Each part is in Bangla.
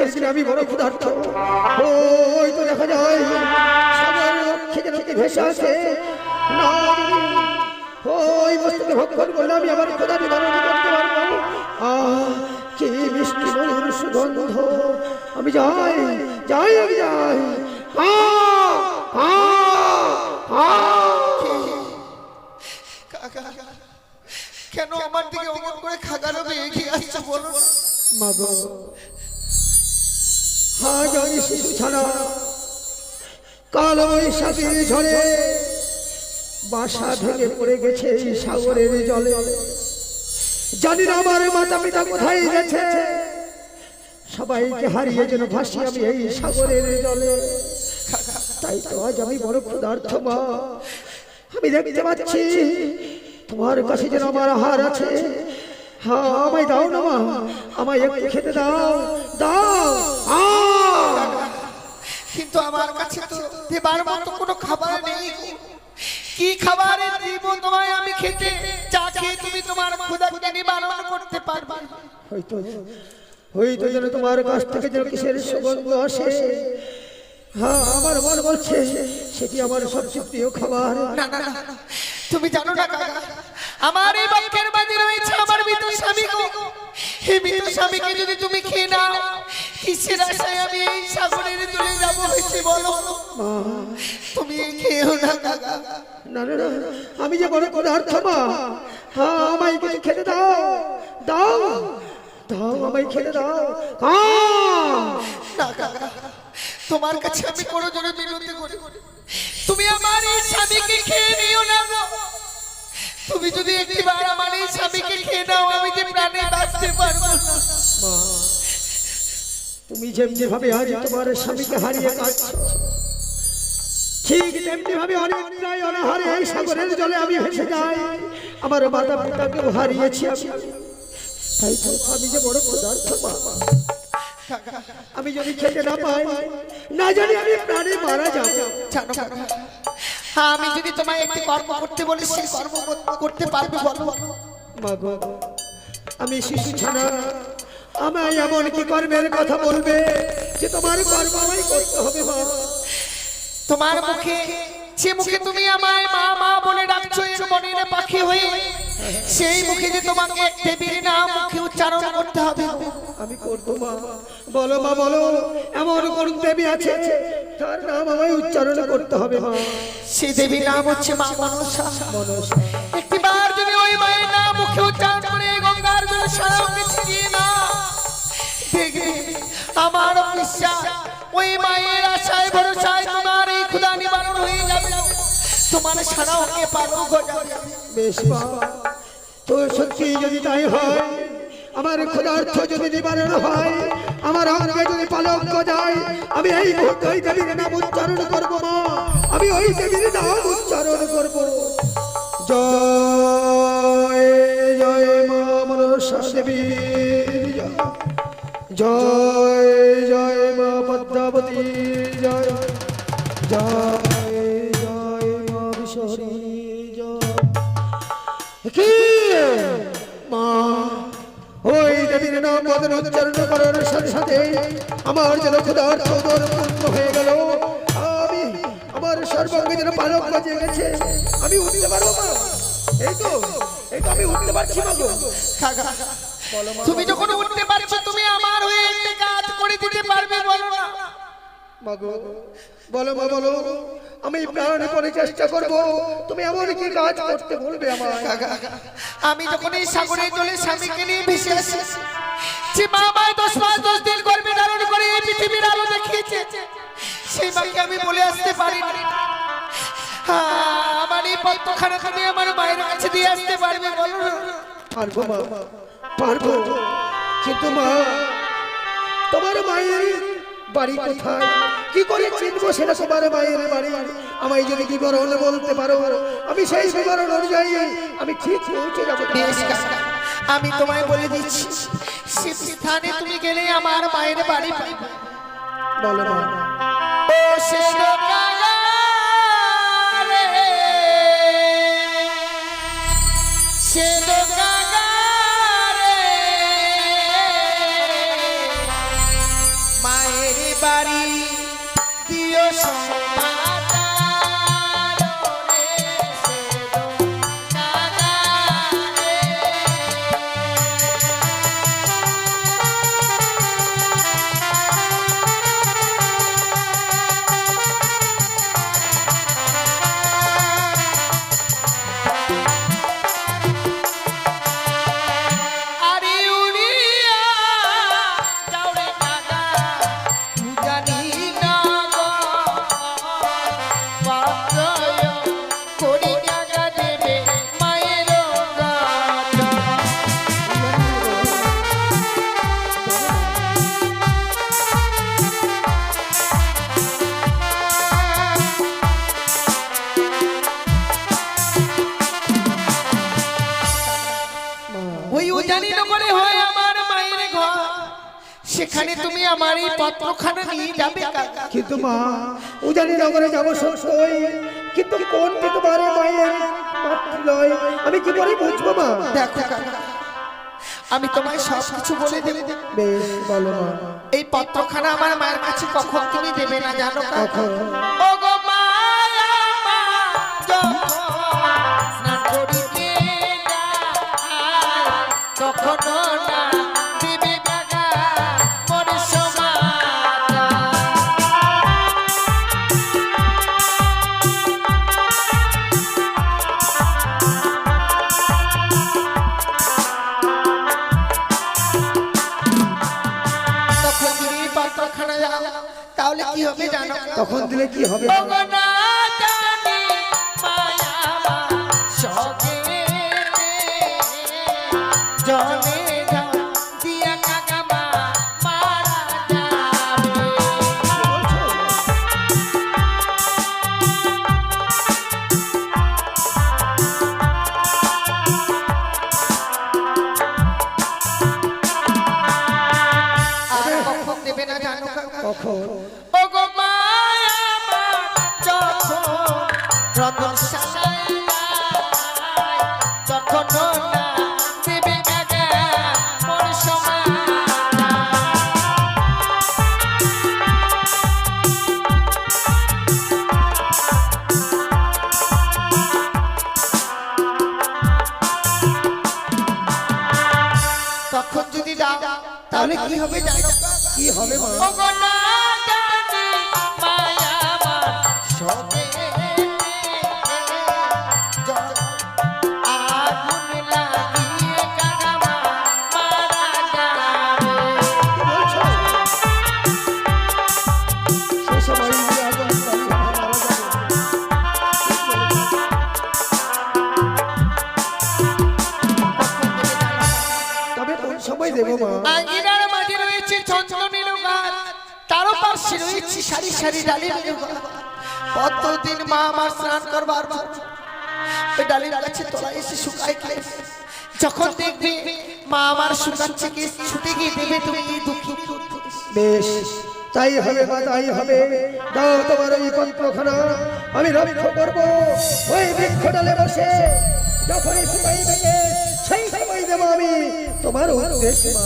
আজকের দিনে আমি বড় ক্ষুধার্ত। ওই তো দেখা যায় সাগর লক্ষ্যে যেন ভেসে আসে না, ওই বস্তুকে ভক্ষণ করলে আমি আমার ক্ষুধা নিবারণ করতে পারবো। কি মিষ্টি মধুর সুগন্ধ। আমি যাই যাই আমি যাই। কেন আমার দিকে অমন করে খাগারবে এগিয়ে আসছে বলো? মাগো হাজার শিশু ছাড়া কাল বৈশাখীর ঝড়ে বাসা ভেঙে পড়ে গেছে এই সাগরের জলে। জানি না আমার মাতা পিতা কোথায় গেছে, সবাইকে হারিয়ে যেন ভাসি আমি এই সাগরের জলে। তাই তো আজ আমি বড় ক্ষুধার্ত মা। আমি দেখতে পাচ্ছি তোমার কাছে যেন আমার আহার আছে। হ্যাঁ আমায় দাও না মা, আমায় একটু খেতে দাও দাও। কিন্তু আমার কাছে তো দেবার মতো কোনো খাবার নেই। কি খাবারে দিব তোমায় আমি খেতে, যা খেয়ে তুমি তোমার ক্ষুধাকে নিবারণ করতে পারবে? হয়তো যেন তোমার কাছ থেকে যেন কিসের সুগন্ধ আসে। হ্যাঁ আমার মন বলছে সেটি আমার সবচেয়ে প্রিয় খাবার। না না না, তুমি জানো না কাকা, আমার এই বাক্যের মাঝে রয়েছে আমার মৃত স্বামী গো। এই মৃত স্বামীকে যদি তুমি খেয়ে নাও, কিসের আশায় আমি এই সাগরের জলে যাবো হয়েছে বলো? তুমি খেয়েও না কাকা। না না না, আমি যে বড় ক্ষুধার্ত মা। হ্যাঁ আমায় কিছু খেতে দাও দাও দাও, আমায় খেতে দাও। না কাকা, তোমার কাছে আমি কোনো জোরে বিনতি করি, তুমি আমার এই স্বামীকে খেয়ে নিও না গো। তুমি যদি একবার আমার এই স্বামীকে খেয়ে নাও, আমি যে প্রাণে বাঁচতে পারবো না। তুমি যেমনি ভাবে আজ তোমার স্বামীকে হারিয়ে কাঁদছো, ঠিক তেমনি ভাবে অনেকটাই অনাহারে এই সাগরের জলে আমি ভেসে যাই। আমার মাতা পিতাকে হারিয়েছি আমি। তাই তো আমি যে বড় ক্ষুধার্ত মা। আমি যদি খেতে না পাই, না জানি আমি প্রাণে মারা যাব। জানো কাকা, আমি যদি তোমায় একটি কর্ম করতে বলি, সেই কর্ম করতে পারবে বলো? মাগো আমি শিশু ছানা, আমায় এমন কি কর্মের কথা বলবে যে তোমার কর্ম আমায় করতে হবে মা? তোমার মুখে, যে মুখে তুমি আমায় মা মা বলে ডাকছো এর মনের পাখি হয়ে, সেই মুখে যে তোমাকে দেবীর নাম মুখে উচ্চারণ করতে হবে। আমি করবো মা। বলো মা বলো, এমন কোন দেবী আছে তার নাম আমায় উচ্চারণ করতে হবে মা? সেই দেবীর নাম হচ্ছে মা মনসা। একটিবার যদি ওই মায়ের নাম মুখে উচ্চারণ করে গঙ্গার জল সারা ছিটিয়ে না দেখবে, আমার বিশ্বাস ওই মায়ের আশায় ভরসায় তোমার এই ক্ষুধা নিবারণ হয়ে যাবে, তোমার সারা ওকে পালন যাবে। বেশ মা, তো সত্যি যদি তাই হয়, আমার ক্ষুধার্থ যদি নিবারণ হয়, আমার অঙ্গে যদি পালক যায়, আমি এই মুহূর্তে ওই দেবীর নাম উচ্চারণ করবো মা। আমি ওই দেবীর নাম উচ্চারণ করবো। জয় জয় মা মনসা দেবী, জয় জয় মা পদ্মাবতী, জয় জয় জয় মা বিশ্বহরী, জয়। কি মা, ওই দেবীর নাম বদন উচ্চারণ করার সাথে সাথে আমার যেন ক্ষুধার্ত উদর পূর্ণ হয়ে গেল। আমি আমার সর্বাঙ্গে যেন পালক বাজে গেছে। আমি উঠতে পারবো মা? এই তো আমি উঠতে পারছি মা গো। তুমি যখন উঠতে পারছো, তুমি আমার হয়ে একটা কাজ করে দিতে পারবে বলো না? মাগো বলো মা বলো, আমি প্রাণপণে চেষ্টা করব। তুমি এমন কি কাজ করতে বলবে আমার? আমি যখন এই সাগরের জলে স্বামীকে নিয়ে ভেসে আসি, যে মা আমায় 10 মাস 10 দিন গর্ভে ধারণ করে এই পৃথিবীর আলো দেখিয়েছে, সেই মাকে আমি বলে আসতে পারি না। আমার এই পত্রখানা তুমি আমার মায়ের কাছে দিয়ে আসতে পারবে বলো না? পারবো মা পারবো, কিন্তু মা তোমার মায়ের বাড়ি কোথায়, কি করে চিনবো সেটা তোমার মায়ের বাড়ি? আমায় যদি বিবরণ বলতে পারো, আমি সেই বিবরণ অনুযায়ী আমি ঠিক পৌঁছে যাবো। আমি তোমায় বলে দিচ্ছি, সে স্থানে তুমি গেলে আমার মায়ের বাড়ি পাইবে। বলো মা। ও সে বাড়ি দিও সমাদার রে সেদো নাগারে। আরে উড়িয়া যাও রে নাগা উজানি নগর, পাত্রয় করি নাগা দেবে মায়ের গান। ওই উজানি নগরে হয় আমার মায়ের ঘর, সেখানে তুমি আমার এই পত্রখানা নিয়ে যাবে কাকা। কিন্তু মা উজানি নগরে যাবো সত্যই, কিন্তু কোনটি তোমার মায়ের পাত্রলয় আমি কি করে বুঝবো মা? দেখো কাকা, আমি তোমায় সব কিছু বলে দেব। বেশ বলো মা। এই পত্রখানা আমার মায়ের কাছে কখন তুমি দেবে না জানো কাকা? কখন? ও গো মায়া মা, যখন স্নান করিতে যায়, তখনও না দেবে কাকা মোর সমাদর। তখন যদি এই পত্রখানা যাও তাহলে কি হবে জানো? তখন দিলে কি হবে ও মা? গো না জানি মায়া মা, সগে জলে যা দিয়া কাকা মা মারা যাবে। আর কখন দেবে না জানো কাকা? কখন? ও গো মায়া মা, যখন রতন সাজায় তখনও না দেবে কাকা মোর সমাদর। তখন যদি দাও তাহলে কি হবে জানো? কি হবে মা? ও গো না জানি মায়া মা, সবে আগুন লাগিয়ে কাকা মা মারা যাবে। কি বলছো? সে সময় যদি আগুন লাগিয়ে মারা যাবে। তবে কোন সময় দেবো মা? আঙ্গিনার মাঝে রয়েছে চন্দ্রনীল গাছ, তারও পাশে রয়েছে সারি সারি ডালিম গাছ। কতদিন মা আমার স্নান করবার পর ওই ডালিম গাছের তলায় এসে শুকায় গিয়েছে। যখন দেখবে মা আমার শুকাচ্ছে কি ছুটে গিয়ে দেবে তুমি কি দুঃখী। বেশ তাই হবে মা, তাই হবে। দাও তোমার ওই পত্রখানা, আমি লক্ষ্য করবো ওই বৃক্ষ ডালে বসে। যখনই শুকাই ভেঙে সেই সময় দেবো আমি তোমার উদ্দেশ্য মা।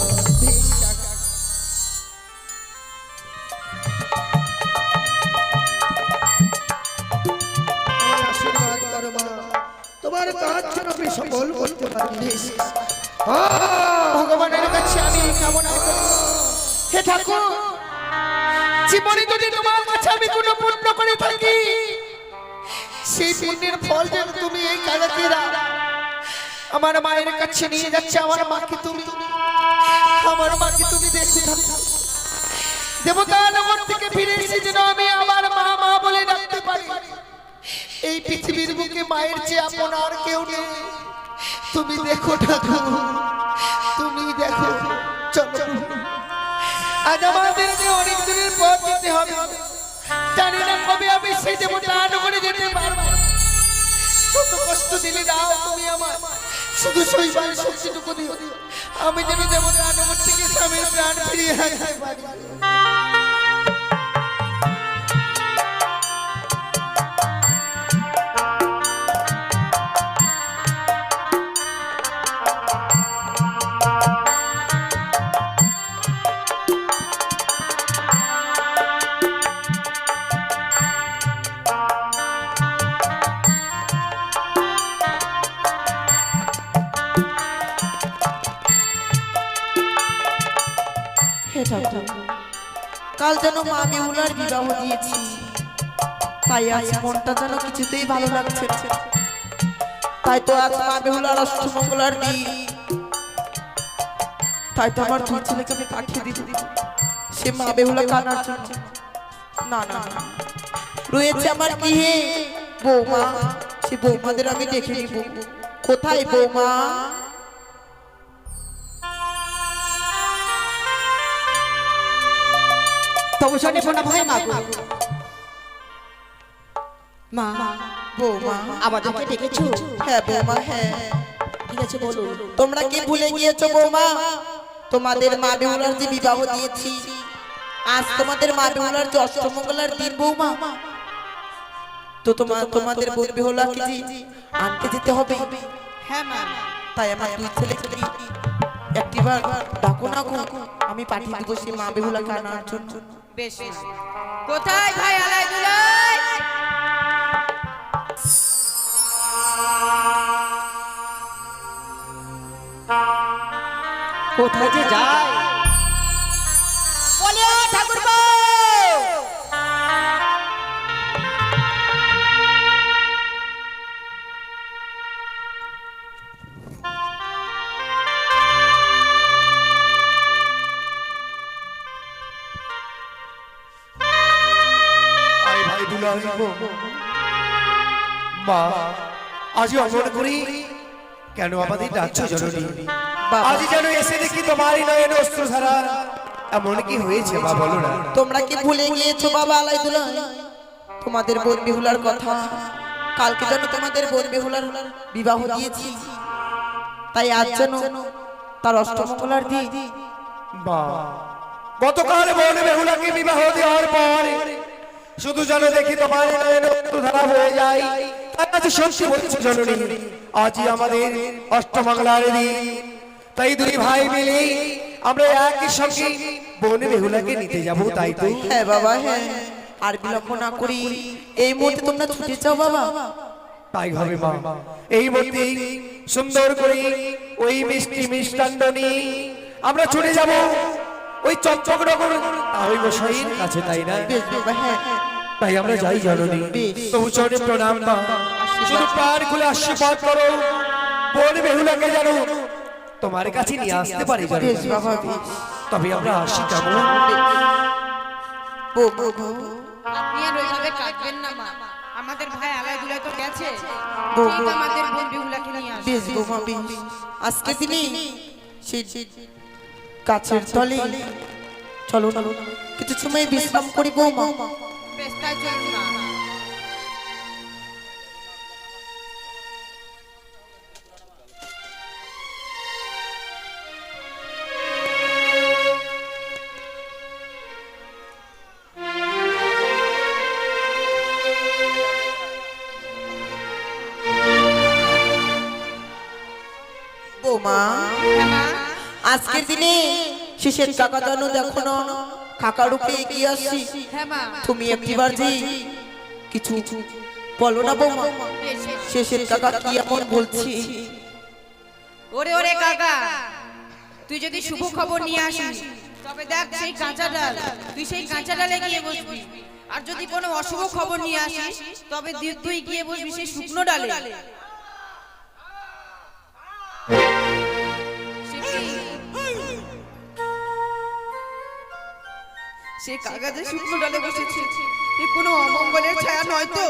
আমার আশীর্বাদ করো মা, তোমার কাজ যেন আমি সফল করতে পারি। ভগবানের কাছে আমি এই কামনা করি, হে ঠাকুর, জীবনে যদি তোমার কাছে আমি কোনো পুণ্য করে থাকি, সেই পুণ্যের ফল যেন তুমি এই কালাতিরা আমার মায়ের কাছে নিয়ে যাচ্ছে। আমার মাকে তুমি দেখো ঠাকুর। দেবতা নগর থেকে ফিরে এসে যেন আমি আমার মা মা বলে ডাকতে পারি। এই পৃথিবীর বুকে মায়ের চেয়ে আপন আর কেউ নেই। তুমি দেখো ঠাকুর, তুমি দেখো। চলো, আজ আমাদেরকে অনেক দূরের পথ যেতে হবে। জানি না কবে আমি সেই দেবতা নগরে যেতে পারবো। কত কষ্ট দিলে দাও তুমি আমার, শুধু সইবার শক্তিটুকু দিও। আমি যেন দেবতা নগর থেকে স্বামীর প্রাণ ফিরিয়ে আনতে পারি। কাল যেন মা বেহুলার বিবাহ দিয়েছি, তাই আজ মনটা যেন কিছুতেই ভালো লাগছে না। তাই তো আজ মা বেহুলার অষ্টমঙ্গলার দিন, তাই তো আমার দুই ছেলেকে আমি পাঠিয়ে দিব সে মা বেহুলা কানার জন্য। না না না, রয়েছে আমার গৃহে বৌমা, সে বৌমাদের আমি দেখে নিব। কোথায় বৌমা? তবু শোনে ফোনা ভয় মা গো। মা, বৌমা আমাদেরকে ডেকেছো? হ্যাঁ বৌমা, হ্যাঁ। ঠিক আছে বলো। তোমরা কি ভুলে গিয়েছো বৌমা? তোমাদের মা বেহুলার যে বিবাহ দিয়েছি, আজ তোমাদের মা বেহুলার যে অষ্টমঙ্গলার দিন বৌমা, তো তোমাদের বোন বেহুলাকে যে আনতে যেতে হবে। হ্যাঁ মা। তাই আমার দুই ছেলেকে একটিবার ডাকো না গো, আমি পাঠিয়ে দিব সে মা বেহুলাকে আনার জন্য। বেশ। কোথায় ভাই আলাই দুলাই? কোথায় যে যায়? বলে ঠাকুরপো। ভাই দুলাল মা, আজই অমর করি কেন আমাদের ডাকছো জননী? বাবা, আজ যেন এসে দেখি তোমারই নয়নে অস্ত্র ছাড়া। এমন কি হয়েছে মা, বলো না। তোমরা কি ভুলে গিয়েছো বাবা আলাই দুলাই তোমাদের বোন বেহুলার কথা? কালকে যেন তোমাদের বোন বেহুলার বিবাহ দিয়েছি, তাই আজ যেন তার অষ্টমঙ্গলার দিন। মা, গতকাল বোন বেহুলাকে বিবাহ দেওয়ার পর শুধু যেন দেখি তোমার নয়নে অস্ত্র ধারা হয়ে যায়। আজ সত্যি বলছি জননী, আজই আমাদের অষ্টমঙ্গলার দিন। তাই দুই ভাই মিলে আমরা একই সঙ্গে বোন বেহুলাকে নিতে যাব, তাই তো? হ্যাঁ বাবা, হ্যাঁ। আর বিলম্ব না করি এই মুহূর্তে তোমরা ছুটে যাও বাবা। তাই হবে মা। এই মধ্যে সুন্দর করে ওই মিষ্টি মিষ্টান্ন নিয়ে আমরা ছুটে যাব ওই চম্পকনগর ওই গোসাইয়ের কাছে, তাই না? বেশ বাবা, হ্যাঁ। তাই আমরা যাই জননী। তবু চরণে প্রণাম মা, শুধু প্রাণ খুলে আশীর্বাদ করো বোন বেহুলাকে যেন তোমার কাছে নিয়ে আসতে পারি জননী। বেশ বাবা, বেশ। তবে আমরা আসি কেমন? আপনি আর ওইভাবে কাঁদবেন না মা। আমাদের ভাই আলাই দুলাই তো গেছে, বৌ, ঠিক বৌ। আমাদের বোন বেহুলাকে নিয়ে আসবে। বেশ বৌমা, বেশ। আজকে দিনে সেই গাছের তলে চলো না কিছু সময় বিশ্রাম করি বৌমা। বেশ, তাই চলুন না। বৌমা, হ্যাঁ মা। আজকের দিনে শেষের কাকা জানো দেখো না কাকা রূপে এগিয়ে আসছি। হ্যাঁ মা। তুমি একটিবার যে কিছু বলো না বৌমা, বেশ, বেশ। শেষের কাকা কি এমন বলছি? ওরে ওরে কাকা, তুই যদি শুভ খবর নিয়ে আসিস তবে দেখ সেই কাঁচা ডাল, তুই সেই কাঁচা ডালে গিয়ে বসবি। আর যদি কোনো অশুভ খবর নিয়ে আসিস তবে তুই গিয়ে বসবি সেই শুকনো ডালে। সে কাকা যে শুকনো ডালে বসেছে, এ কোনো অমঙ্গলের ছায়া নয় তো?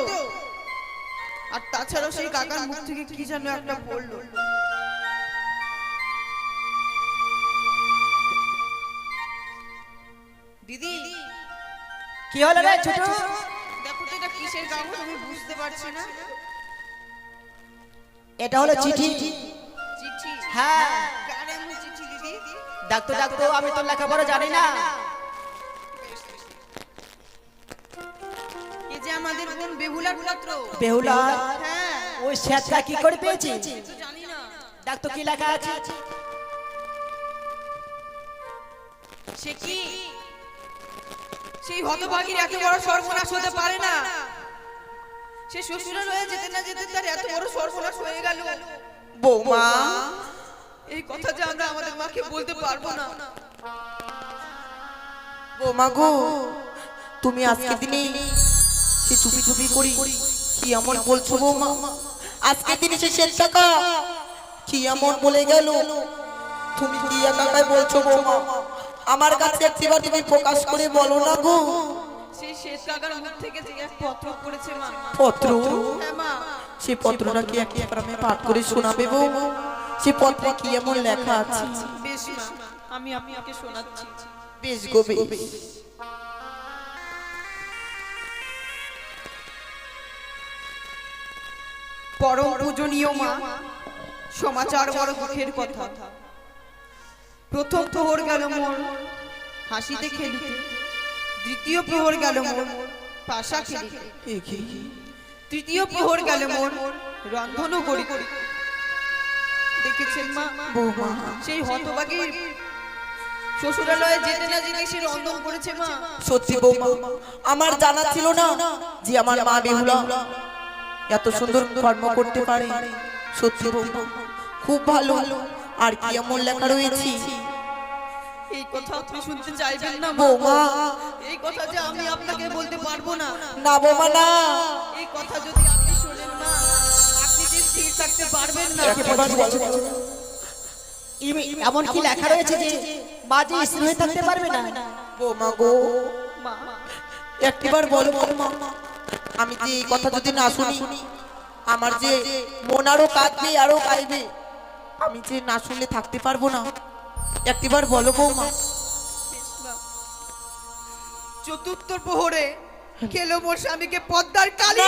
আর তাছাড়াও সেই কাকার মুখ থেকে কি যেন একটা বললো। দিদি, কি হলো রে ছোট? দেখো তো এটা কিসের কাগজ, আমি বুঝতে পারছি না। এটা হলো চিঠি। চিঠি? হ্যাঁ। কার এমন চিঠি দিদি? ডাকতো ডাকতো, আমি তো লেখাপড়া জানি না। এ যে আমাদের বোন বেহুলার পুত্র। বেহুলা? হ্যাঁ। ওই স্যাটটা কি করে পেয়েছি? তো জানি না। ডাকতো কি লেখা আছে? সে কি? সেই হতভাগীর এত বড় সর্বনাশ হতে পারে না। সে শ্বশুরের হয়ে যেতে না যেতে তার এত বড় সর্বনাশ হয়ে গেল। বৌমা, এই কথা যে আমরা আমাদের মাকে বলতে পারবো না। ও মাগো, তুমি আজকে দিনে সে চুপি চুপি করি কি এমন বলছো বৌমা? আজকে দিনে সে শেষ টাকা কি এমন বলে গেল? তুমি কি একাকাই বলছো বৌমা? আমার কাছে একবার তুমি প্রকাশ করে বলো না গো। সেই শেষ কাকার মুখ থেকে যে এক পত্র পড়েছে মা। পত্র? হ্যাঁ মা। সে পত্রটা কি একবার আমি পাঠ করে শোনাবে বৌমা? সে পত্রে কি এমন লেখা আছে? বেশ মা, আমি আপনাকে শোনাচ্ছি। বেশ গো বেশ। পরম পূজনীয় মা, সমাচার বড় দুঃখের কথা। প্রথম প্রহর গেল মোর হাসিতে খেলিতে, দ্বিতীয় প্রহর গেল মোর পাশা খেলিতে, তৃতীয় প্রহর গেল মোর রন্ধনও করিতে। দেখেছেন মা, বৌমা সেই হতভাগীর শ্বশুরালয়ে যেতে না যেতে সে রন্ধন করেছে মা। সত্যি বৌমা, আমার জানা ছিল না যে আমার মা বেহুলা এত সুন্দর কর্ম করতে পারে। সত্যি বৌমা, খুব ভালো। আর কি এমন লেখা রয়েছে? এই কথা আপনি শুনতে চাইবেন না বৌমা? এই কথা যে আমি আপনাকে বলতে পারবো না। না বৌমা না। এই কথা যদি আপনি শোনেন না, আপনি যে স্থির থাকতে পারবেন না। এমন কি লেখা রয়েছে যে বাজে স্ত্রী হয়ে থাকতে পারবে না? বৌমা গো, মা, একবার বলো বৌমা, আমি যে এই কথা যদি না শুনি আমার যে মন আরো কাঁদবে আরো কাঁদবে। আমি যে না শুনলে থাকতে পারবো না। একবার বলো বৌমা। চতুর্থ প্রহরে খেলো মোর স্বামীকে পদ্মার কালি।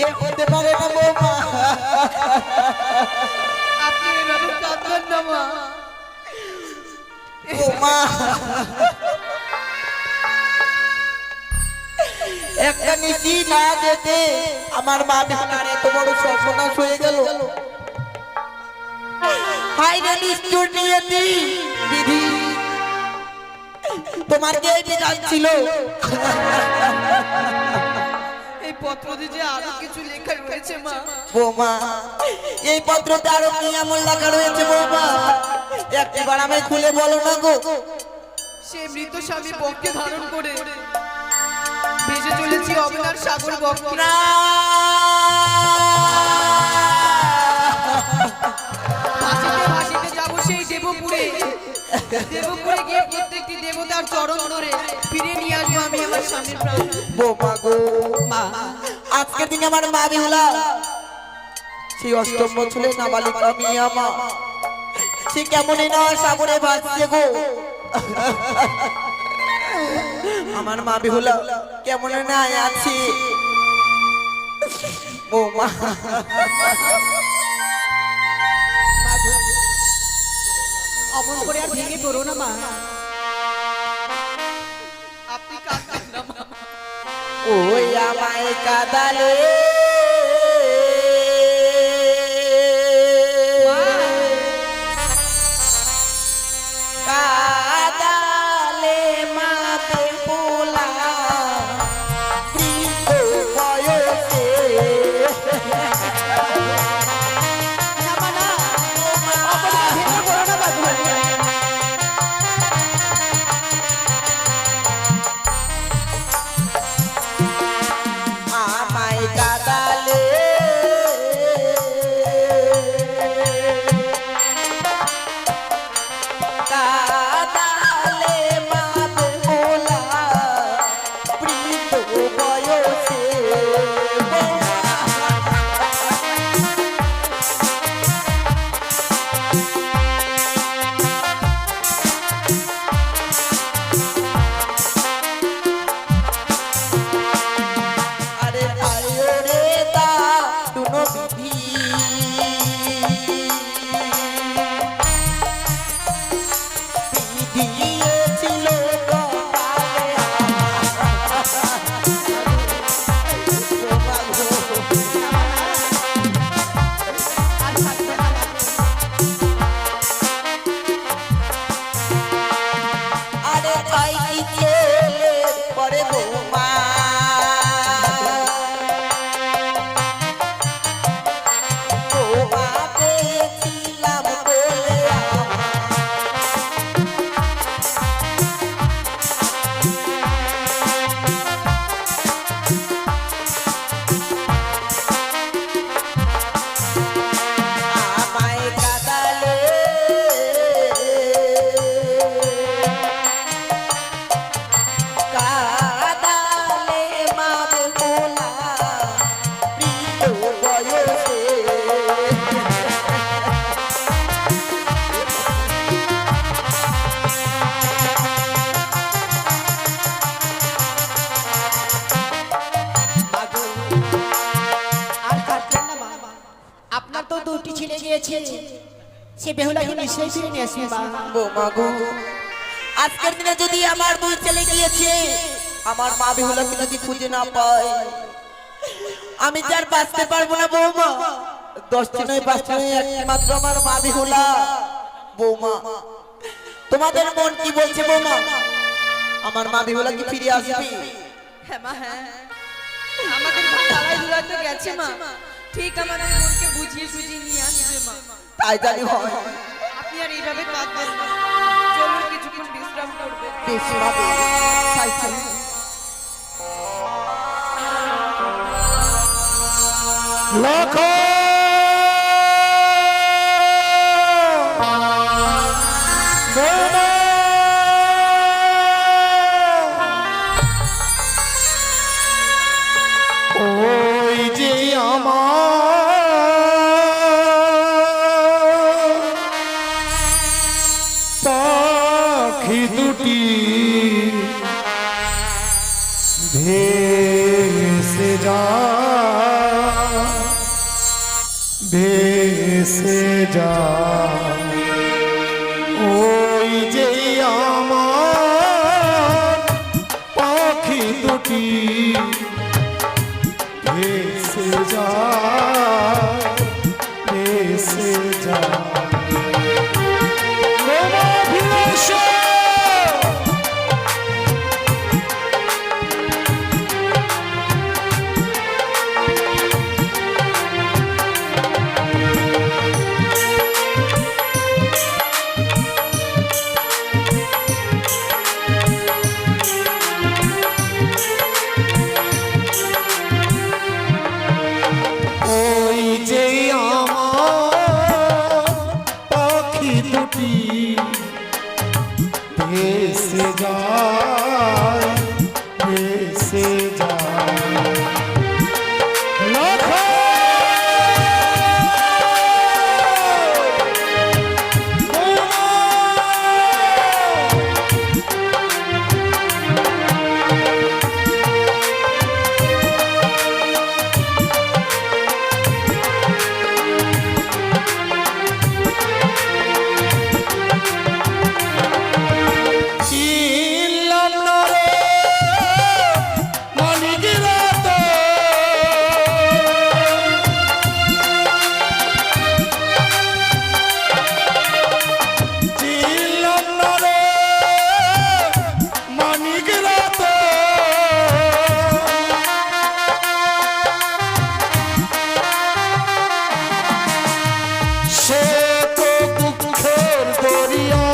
এ হতে পারে না বৌমা। আপনি এভাবে কাঁদবেন না মা। বৌমা, একটা নিশি না যেতে আমার মা বেহুলার এত বড় সর্বনাশ হয়ে গেল। হাই রে নিষ্ঠুর নিয়তি বিধি, তোমার কে বিধান ছিল? এই পত্রতে যে আরো কিছু লেখা রয়েছে মা। বৌমা, এই পত্রতে আরো কি এমন লেখা রয়েছে বৌমা? একবার আমি খুলে বলো না গো। সে মৃত স্বামী বক্ষে ধারণ করে ভেসে চলেছি অবিনার সাগর বক্ষে। না, ভাসিতে ভাসিতে যাব সেই দেবপুরে। দেবপুরে গিয়ে প্রত্যেকটি দেবতার চরণ ধরে ফিরে নিয়ে আসবো আমি আমার স্বামীর প্রাণ। বৌমা গো, মা, আজকের দিনে আমার মা বেহুলা সেই অষ্টম বছরের নাবালিকা মিয়া মা, সে কেমন না সাগরে ভাসছে গো। আমার মা বেহুলা কেমন না আছে বৌমা। অমন করে আর ভেঙে পড়ো না মা। আপনি কাঁদবেন না মা। ওই আমায় কাদালে কাদালে মা বেহুলা বৃদ্ধ বয়সে। না মা না, অমন ভেঙে পড়ো না বাবু। আমায় গিয়েছে সে বেহুলাকে নিশ্চয়ই ফিরে নিয়ে আসবে মা। বৌমা গো, আজকের দিনে যদি আমার দুই ছেলে গিয়েছে, আমার মা বেহুলাকে যদি খুঁজে না পায়, আমি যার বাঁচতে পারবো না বৌমা। 10টি নয় 5টি নয়, একমাত্র আমার মা বেহুলা। বৌমা, তোমাদের মন কি বলছে বৌমা? আমার মা বেহুলা কি ফিরে আসবে? হ্যাঁ মা, হ্যাঁ, আমাদের খেলায় ধুলাতে গেছে মা, ঠিক আমাদের মনকে বুঝিয়ে সুঝিয়ে নিয়ে আসবে মা। তাই জানি হয়। আপনি আর এইভাবে কাঁদবেন না, চলুন কিছুক্ষণ বিশ্রাম করবেন। বেশ মা, তাই চাই। লক্ষ্য ওই যে আমার পাখি দুটি ভেসে যা ওই যে আমার পাখি দুটি ভেসে যা ওই যে আমার পাখি দুটি ভেসে যায় লক্ষ্য চিনলাম না রে মানিকেরা তো চিনলাম না রে মানিকেরা তো সে তো দুঃখের দরিয়া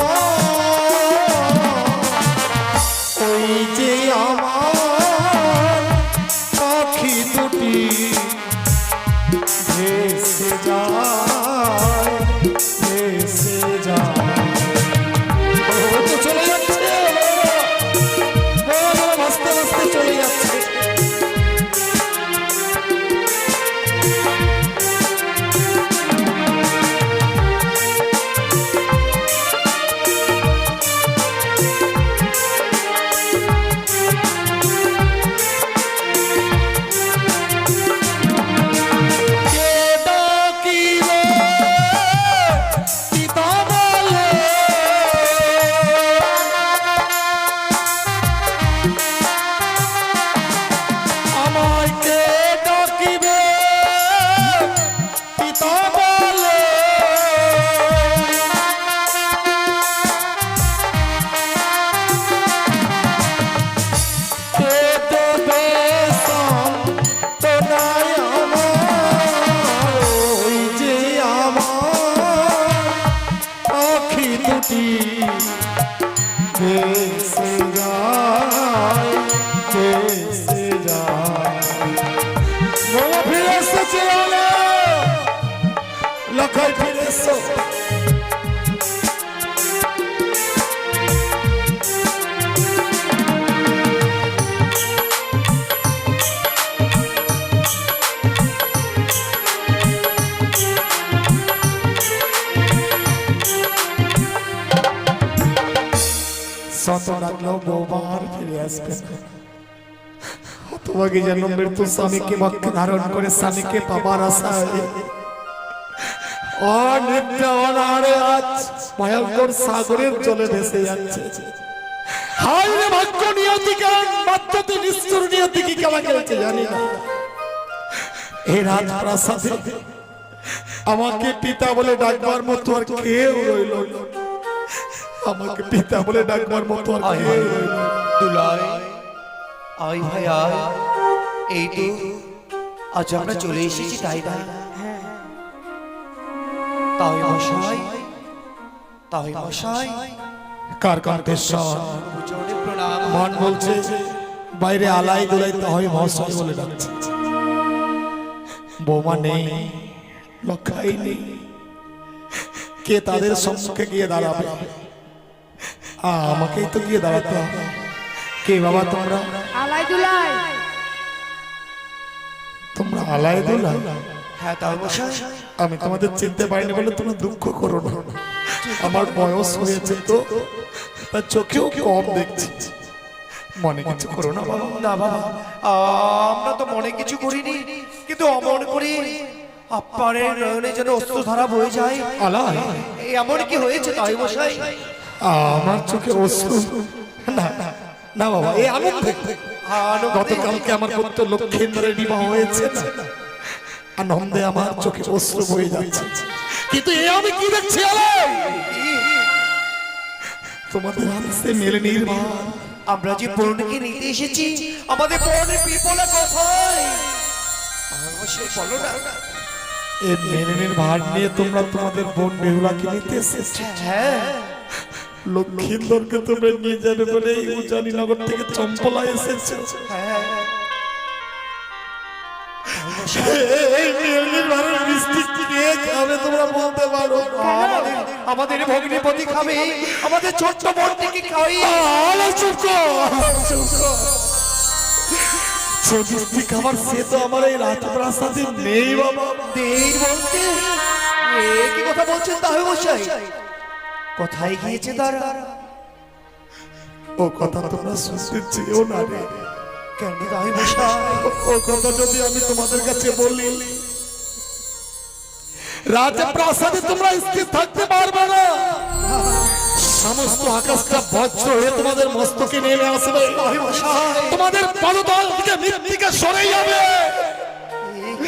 ওই যে আমার পাখি দুটি ভেসে যায় ও তো চলে যাচ্ছে, ভাসতে ভাসতে চলে যাচ্ছে। কে ডাকিবে পিতা বলে, আমায় কে ডাকিবে পিতা বলে, কে দেবে সান্ত্বনায় আমার, ওই যে আমার পাখি দুটি ভেসে যায় বাবা ফিরে এসেছে, লক্ষ্য ফিরে এসো। শত রাখলেও বৌবার ফিরে আসবে না। তোমাকে যেন মৃত্যু স্বামীকে মক্কে ধারণ করে স্বামীকে পাবার আশায় অনেকটা অনারে আজ ভয়ঙ্কর সাগরের জলে ভেসে যাচ্ছে। হায় রে ভাগ্য নিয়তি কারণ মাত্রতে নিষ্ঠুর নিয়তি কি খেলা খেলছে জানি না। এই রাজপ্রাসাদে আমাকে পিতা বলে ডাকবার মতো আর কেউ রইল না। আমাকে পিতা বলে ডাকবার মতো আর কেউ রইল না। দুলাই আয় ভাই আয়, এই তো আজ আমরা চলে এসেছি তাই না? তাই মশাই, তাই মশাই, কার কণ্ঠেশ্বর চরণে প্রণাম। মন বলছে বাইরে আলাই দুলাই তাহলে মহাশয় বলে ডাকছে। বৌমা নেই, লক্ষাই নেই, কে তাদের সম্মুখে গিয়ে দাঁড়াবে? আমাকেই তো গিয়ে দাঁড়াতে হবে। কে বাবা তোমরা? তোমরা আলাই দুলাই? হ্যাঁ তাই মশাই, আমি তোমাদের চিনতে পারিনি বলে তোমরা দুঃখ করো না। আমার বয়স হয়েছে তো, তার চোখেও কম দেখছি। মনে কিছু করো না বাবা। না বাবা, আমরা তো মনে কিছু করিনি, কিন্তু অমন করে আপনার নয়নে যেন অস্ত্রধারা বয়ে যায়। আলাই এই এমন কি হয়েছে তাই মশাই? আমার চোখে অশ্রু না, না বাবা, এই আনন্দে। গতকালকে আমার পুত্র লক্ষ্মীন্দরের বিবাহ হয়েছে না, আনন্দে আমার চোখে অশ্রু বয়ে যাচ্ছে। কিন্তু এ আমি কি দেখছি আলাই? তোমাদের হাতে মেলে নির্মাণ। আমরা যে বোনকে নিতে এসেছি, আমাদের বোনের বিপলা কোথায়? মশাই বলো না। এই মেলেনের ভার নিয়ে তোমরা তোমাদের বোন বেহুলাকে নিতে এসেছো। হ্যাঁ, লক্ষ্মীন্দরকে তোমরা নিয়ে যাবে বলে এই উজানিনগর থেকে চম্পলা এসেছো। হ্যাঁ, এই মেলেনের ভারের মিষ্টি কে খাবে তোমরা বলতে পারো? আমাদের ভগ্নিপতি খাবে, আমাদের ছোট্ট বোনটিকে খাওয়াই। আলো চুপ কর, চুপ কর। যে মিষ্টি খাবার সে তো আমার এই রাজপ্রাসাদে নেই বাবা। দেই বলতে এ কি কথা বলছেন তাহলে মশাই? কোথায় গিয়েছে তারা? ও কথা তোমরা শুনতে চেয়েও না রে। কেন তাই মশাই? ও কথা যদি আমি তোমাদের কাছে বলি, রাজপ্রাসাদে তোমরা স্থির থাকতে পারবে না। সমস্ত আকাশটা বজ্র হয়ে তোমাদের মস্তকে নেমে আসবে। তোমাদের পদতল থেকে মৃত্তিকা সরে যাবে।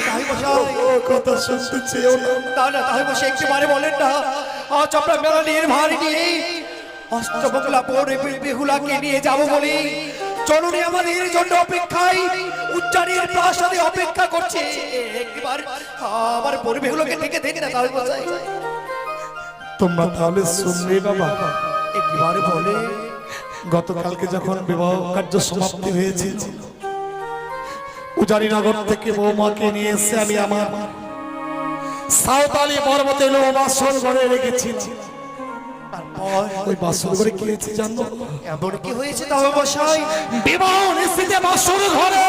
তাই মশাই, ও কথা শুনতে চেয়েও না। না না তাই মশাই একবারে বলেন না। আজ আমরা মেলানির ভার নিয়ে অষ্টমঙ্গলা বোন বেহুলাকে নিয়ে যাব বলে জননী আমাদের জন্য অপেক্ষায় উচ্চারণের প্রাসাদে অপেক্ষা করছে। একবার আমার বোন বেহুলাকে ডেকে দেন না তাই মশাই। তোমরা তাহলে শুনবে বাবা। একবারে বলে গতকালকে যখন বিবাহ কার্য সমাপ্তি হয়েছিল, উজানিনগর থেকে বৌমাকে নিয়ে এসে আমি আমার সাঁওতালি পর্বতে বাসর ঘরে রেখেছি। ওই বাসর ঘরে কি হয়েছে জানো? এমন কি হয়েছে তাহলে মশাই? বিবাহ নিশ্চিতে বাসর ঘরে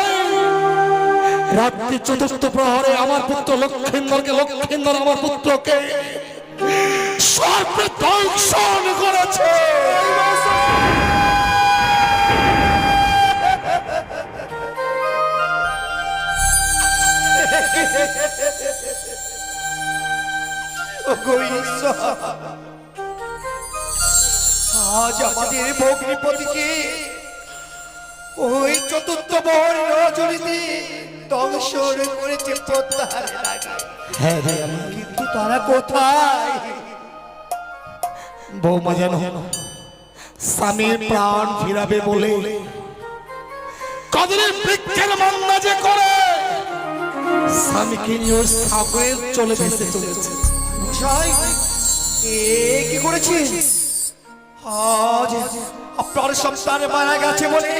রাত্রি চতুর্থ প্রহরে আমার পুত্র লক্ষ্মীন্দরকে, লক্ষ্মীন্দর আমার পুত্রকে সর্পে দংশন করেছে। আজ আমাদের ভগ্নিপতিকে ওই চতুর্থ বহর রজনীতে দংশন করেছে প্রত্যাহারের আগে। হ্যাঁ ভাই, আমি কিন্তু তারা কোথায়? বৌমা যেন স্বামীর প্রাণ ফিরাবে বলে কদরের বৃক্ষের মন্দা যে করে স্বামীকে নিয়ে সাগরে চলে ভেসে চলেছে। মশাই এ কি করেছে? আজ আপনার সন্তান মারা গেছে বলে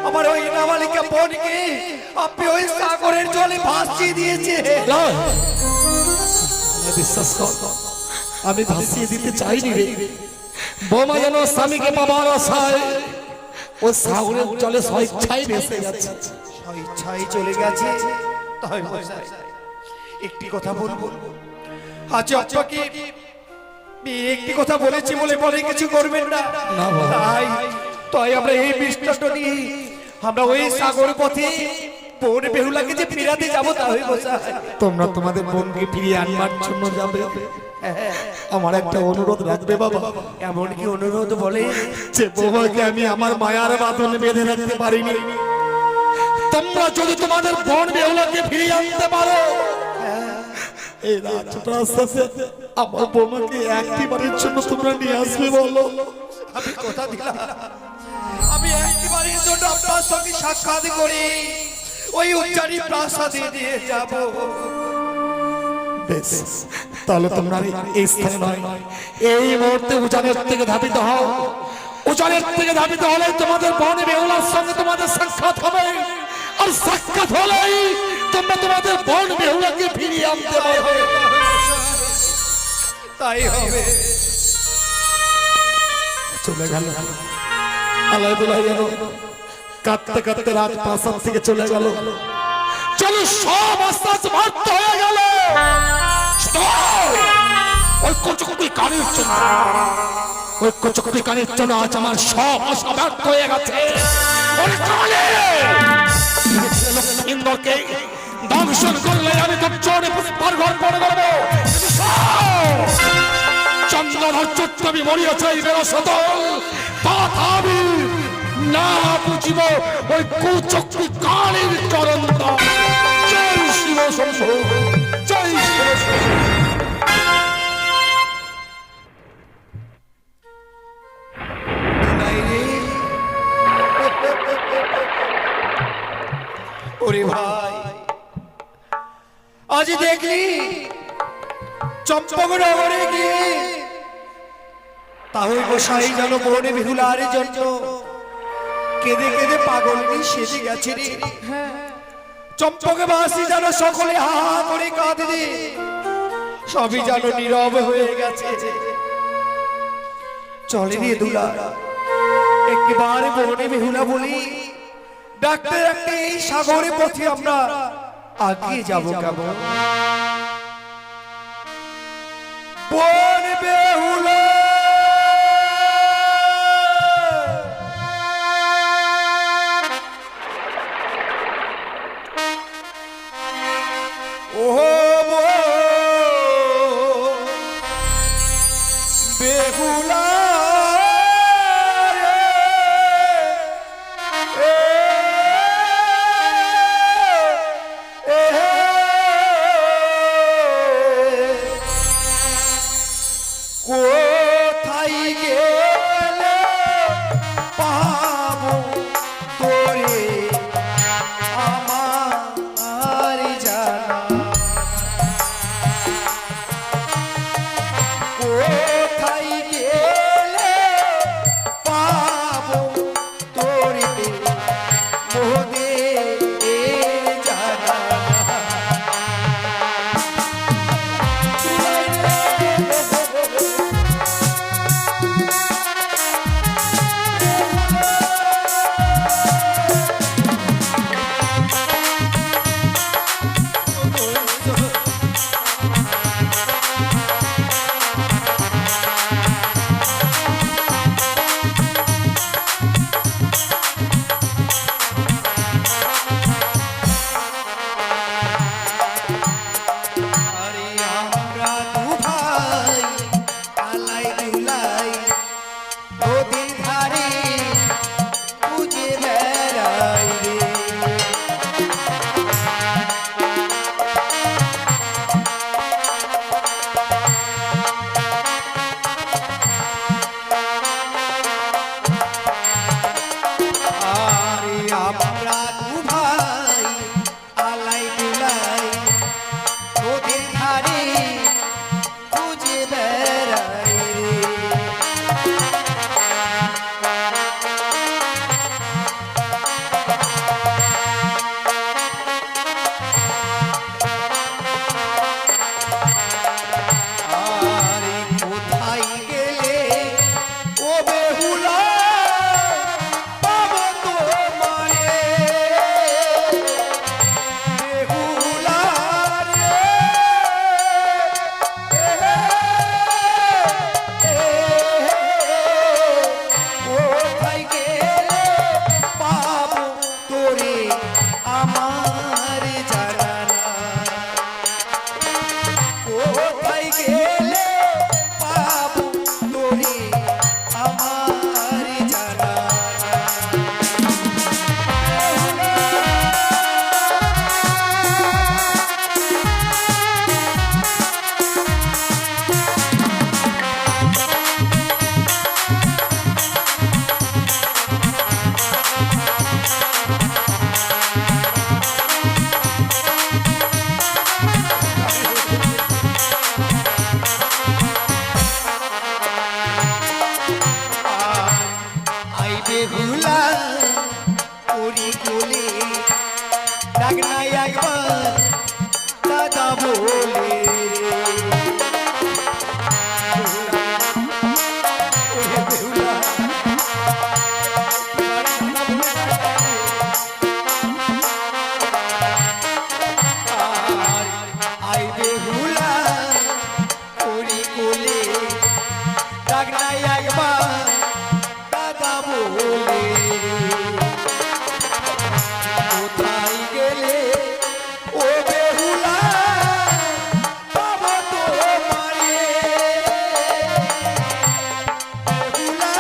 আমার ওই নাবালিকা বোনকে আপনি ওই সাগরের জলে ভাসিয়ে দিয়েছে। লয়, বিশ্বাস কর, আমি ভাসিয়ে দিতে চাইনি রে। বৌমা যেন স্বামীকে পাবার আশায় ও সাগরের জলে স্বেচ্ছায় ভেসে গেছে। ইচ্ছাই চলে গেছে। তাই মশাই একটি কথা বলবো, আজ আপনাকে একটি কথা বলেছি বলে মনে কিছু করবেন না। না বাবা। তাই তাই আমরা এই বৃষ্টান্ত নিয়ে আমরা ওই সাগর পথে বোন বেহুলাকে যে ফিরাতে যাবো তা হয়ে বসা। তোমরা তোমাদের বোনকে ফিরিয়ে আনবার জন্য যাবে, আমার একটা অনুরোধ রাখবে বাবা। এমন কি অনুরোধ বলে? যে বৌমাকে আমি আমার মায়ার বাঁধনে বেঁধে রাখতে পারিনি, তোমরা যদি তোমাদের বোন বেহুলাকে ফিরিয়ে আনতে পারো, এই রাজপ্রাসাদে আমার বৌমাকে একটিবারের জন্য তোমরা নিয়ে আসবে বলো। আমি কথা দিলাম, আমি একবারের জন্য আপনার সঙ্গে সাক্ষাৎ করি ওই উচ্চারী প্রাসাদে দিয়ে যাব। বেশ, তাহলে তোমরা এই স্থানে নয়, এই মুহূর্তে উজানের থেকে ধাবিত হও। উজানের থেকে ধাবিত হলে তোমাদের বোন বেহুলার সঙ্গে তোমাদের সাক্ষাৎ হবে, আর সাক্ষাৎ হলেই তোমরা তোমাদের বোন বেহুলাকে ফিরিয়ে আনতে পারবে। তাই হবে। চলে গেল আলাই দুলাই গেল, কাঁদতে কাঁদতে রাজপ্রাসাদ থেকে চলে গেল। চলো সব আস্তে আস্তে ব্যর্থ হয়ে গেল। ওই কচুকুটি কানের জন্য, ওই কচুকুটি কানের জন্য আজ আমার সব আশা ব্যর্থ হয়ে গেছে। ইন্দ্রকে দংশন করলে আমি তো চোরে পুষ্পার ঘর পড়ে দেবো। চন্দ্রধর চট্টবি মরিয়াছে এই বেরসত, তথাপি না বুঝিব ওই কুচক্রি কালীর চরণ। জয় শিব শম্ভু, জয় শিব শম্ভু। ওরে ভাই, আজ দেখলি চম্পকনগরে গিয়ে তাহলে গোসাই যেন বোন বেহুলার জন্য কেঁদে কেঁদে পাগল সেজে গেছে রে। চম্পকবাসী যেন সকলে হা হা করে কাঁদে, সবই যেন নীরব হয়ে গেছে। চলে রে দুলা, একবারে বোন বেহুলা বলি ডাকতে ডাকতে এই সাগরে পথে আমরা আগিয়ে যাব কেমন? বোন বেহুলা ওহো বেহুলা কোথায় গেলে পাবো তোরে আমার জানা? কোথায় গেলে পাবো তোরে মোদে জানা? ডাক নাই একবার দাদা বলে কোথায় গেলে ও বেহুলা বাবা তোমারে বেহুলা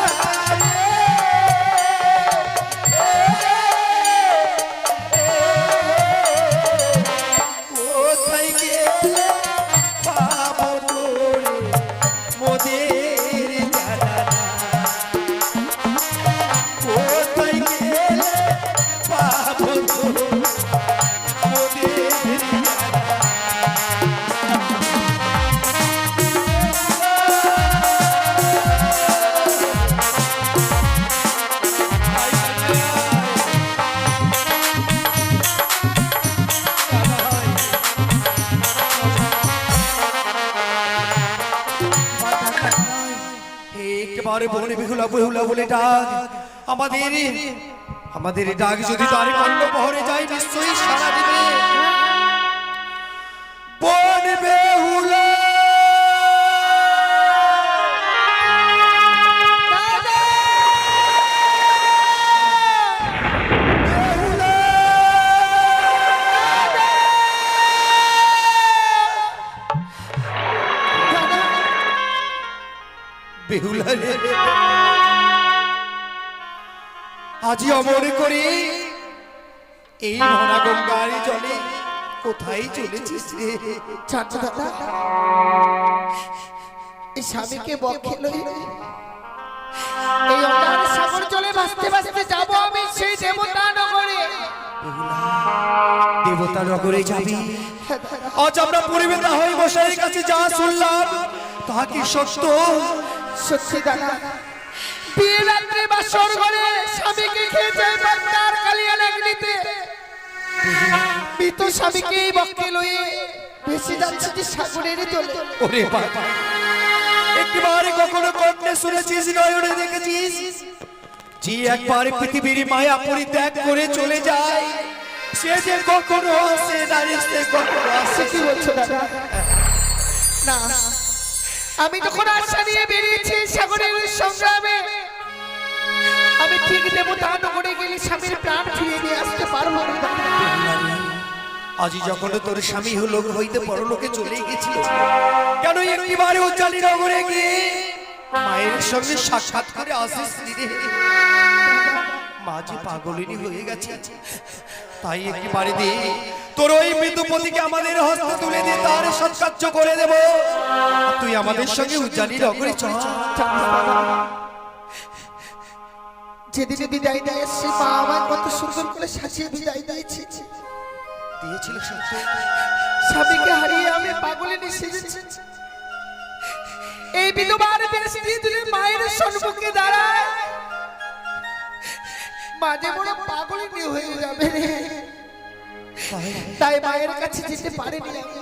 কোথায় গেলে পাবো তোরে মোদের জানা কোথায় গেলে পাবো তোরে মোদের জানা একেবারে বলে বেহুলা বেহুলা বলে ডাক আমাদের ডাক যদি তার কাণ্ড পহরে যায় নিশ্চয়ই সারা দিবে বন বেহুলা বেহুলা বেহুলা রে আজি অমর করে এই ভরা গঙ্গার জলে কোথায় চলেছিস রে ছাড়ো দাদা, এই স্বামীকে বক্ষে লই এই অন্যার সাগর জলে ভাসতে ভাসতে যাব আমি সেই দেবতা নগরে। দেবতা নগরে যাবি? আজ আমরা পরিবেতা হই মশাইয়ের কাছে যা শুনলাম তা কি সত্য? সত্যি দাদা, বিয়ে রাত্রে বাসর ঘরে স্বামীকে খেয়ে যায় বান্দার কালিয়া লাগনিতে মৃত স্বামীকে বক্ষে লয়ে ভেসে যাচ্ছে যে সাগরের জলে। ওরে বাবা, একবারে কখনো কর্ণে শুনেছিস, নয়নে দেখেছিস যে একবার পৃথিবীর মায়া পরিত্যাগ করে চলে যায় সে যে কখনো আসে না রে, সে কখনো আসে? কি বলছো দাদা? না, আমি যখন আশা নিয়ে বেরিয়েছি সাগরের সংগ্রামে, আমি ঠিক দেবতা নগরে গেলে স্বামীর প্রাণ ফিরিয়ে নিয়ে আসতে পারবো না দাদা। আজি যখন তোর স্বামী হলো হইতে পরলোকে চলে গেছিল, কেন একবারে উজ্জ্বলী নগরে গিয়ে মায়ের সঙ্গে সাক্ষাৎ করে আসিস রে? মা যে পাগলিনী হয়ে গেছে, তাই একবারে দে তোর ওই মৃতপতিকে আমাদের হস্তে তুলে দিয়ে তার সৎকার্য করে দেব। তুই আমাদের সঙ্গে উজ্জ্বলী নগরে চল। যেদিন বিদায় দেয় সে মা আমার কত সুন্দর করে সাজিয়ে বিদায় দিয়েছে। দিয়েছিল সত্যি? স্বামীকে হারিয়ে আমি পাগলিনী সেজেছি। এই বিধবার বেশি দিলে মায়ের সম্মুখে দাঁড়ায় মাঝে বড় পাগলিনী হয়ে যাবে রে। তাই মায়ের কাছে যেতে পারিনি আমি।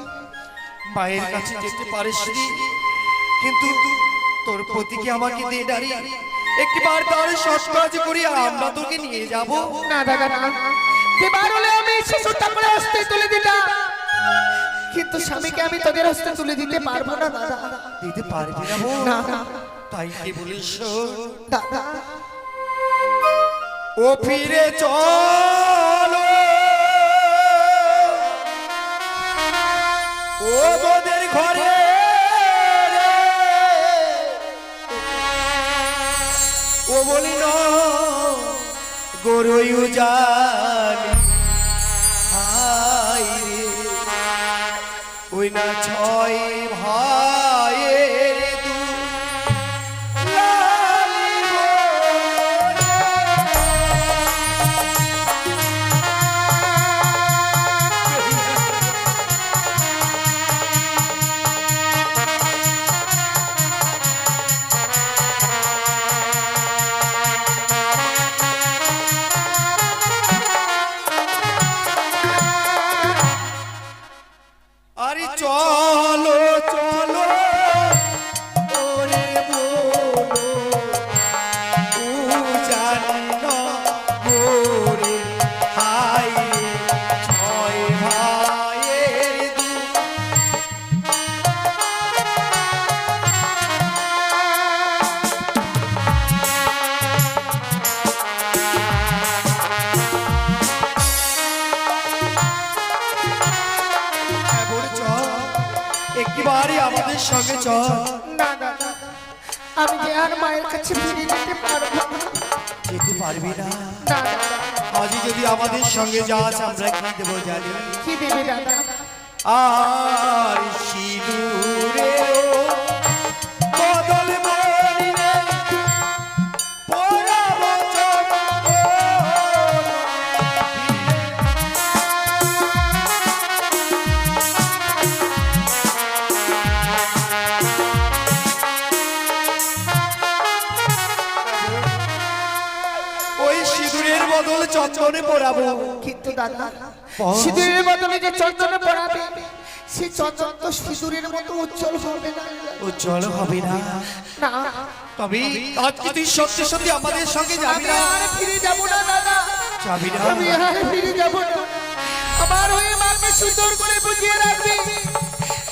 মায়ের কাছে যেতে পারিস নি, কিন্তু তোর পতিকে আমাকে দে ডারি, একবার তার সৎকার্য করি আমরা তোকে নিয়ে যাব। না দাদা না, দেবার হলে আমি শিশুটা করে হস্তে তুলে দিতাম, কিন্তু স্বামীকে আমি তোদের হস্তে তুলে দিতে পারবো না দাদা। দিতে পারবি না? না না তাই কি বলিস? দাদা, ও ফিরে চলো ও মোদের ঘরে রে, ও বলি ন গরু জানি হাই রে, ওই না ছয় ভাইয়ের দু লালি বনে। আরে চলো সঙ্গে চল। না না না, আমি যে আর মায়ের কাছে ফিরে যেতে পারবো না। যেতে পারবি না? না, না, না। আজই যদি আমাদের সঙ্গে যাস আমরা কি দেবো জানি? কি দেবে দাদা? আর সিঁদুরে বদল মরিলে পরাবো চমক। ওই সিঁদুরের বদল চন্দনে পরাবো। কিন্তু দাদা, সিঁদুরের বদলে যে চন্দনে পড়াবে, সে চন্দন তো সিঁদুরের মতো উজ্জ্বল হবে না। উজ্জ্বল হবে না। না, তবে আজকে তুই সত্যি সত্যি আমাদের সঙ্গে যাবি আমি না? আর ফিরে যাব না দাদা, যাবি না? আমি আর ফিরে যাব না। আমার হয়ে মাকে সুন্দর করে বুঝিয়ে রাখবি,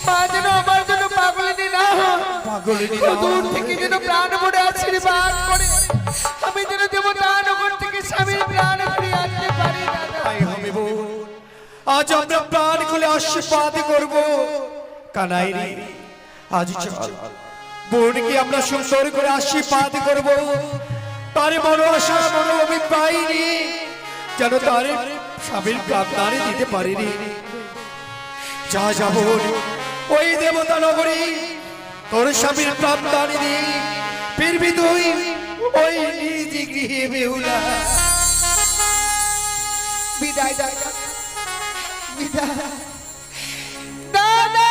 মা যেন আমার জন্য পাগলিনী না হয়। পাগলিনী ও না দূর হয়। থেকে যেন প্রাণ ভরে আশীর্বাদ করে আমি যেন দেবতানগর থেকে স্বামীর প্রাণ ফিরিয়ে আনতে পারি দাদা। তাই হবে বোন। আজ আমরা প্রাণ খুলে আশীর্বাদ করব। কানাই রে, আজ চল বোনকে আমরা সুন্দর করে আশীর্বাদ করব। তার বড় আশা বড় অভিপ্রায় নিয়ে যেন তার স্বামীর প্রাণ দিতে পারিনি। যা যাব ওই দেবতা নগরী তোর স্বামীর প্রাণ দিয়ে ফিরবি তুই ওই নিজ গৃহে বেহুলা। বিদায় দাদা, বিদায় দাদা।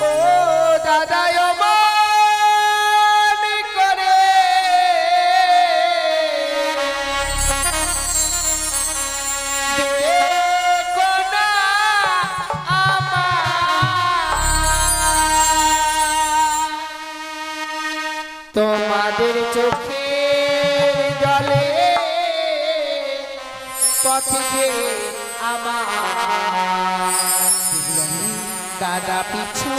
ও দাদা অমনি করে দেখো না তোমাদের চোখের জলে পথে আমার দাদা পিছু